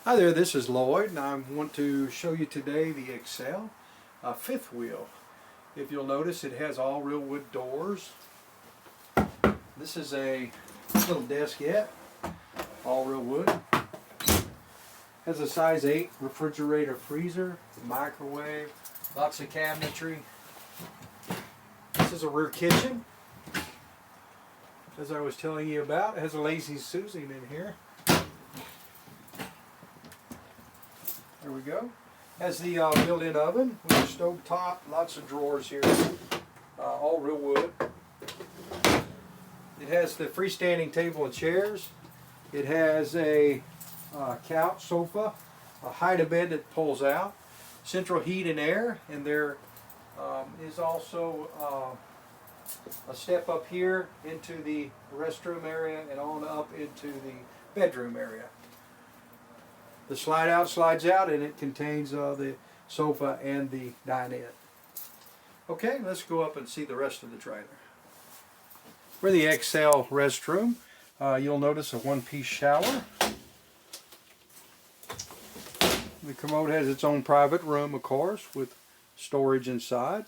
Hi there, this is Lloyd, and I want to show you today the Excel fifth wheel. If you'll notice, it has all real wood doors. This is a little desk yet, all real wood. Has a size 8 refrigerator freezer, microwave, lots of cabinetry. This is a rear kitchen, as I was telling you about. It has a Lazy Susan in here. There we go. Has the built-in oven with a stove top, lots of drawers here, all real wood. It has the freestanding table and chairs. It has a couch, sofa, a hide-a-bed that pulls out, central heat and air, and there is also a step up here into the restroom area and on up into the bedroom area. The slide out slides out, and it contains the sofa and the dinette. Okay, let's go up and see the rest of the trailer. For the Excel restroom, you'll notice a one-piece shower. The commode has its own private room, of course, with storage inside,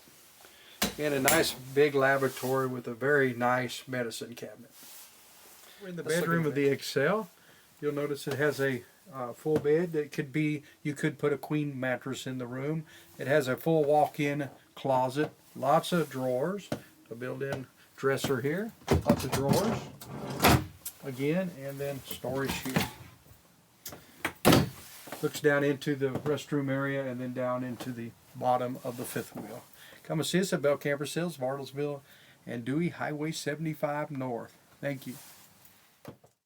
and a nice big laboratory with a very nice medicine cabinet. We're in the bedroom of the Excel. You'll notice it has a full bed that could be, you could put a queen mattress in the room. It has a full walk-in closet, lots of drawers, a built-in dresser here, lots of drawers again, and then storage here. Looks down into the restroom area and then down into the bottom of the fifth wheel. Come and see us at Bell Camper Sales, Bartlesville and Dewey Highway 75 North. Thank you.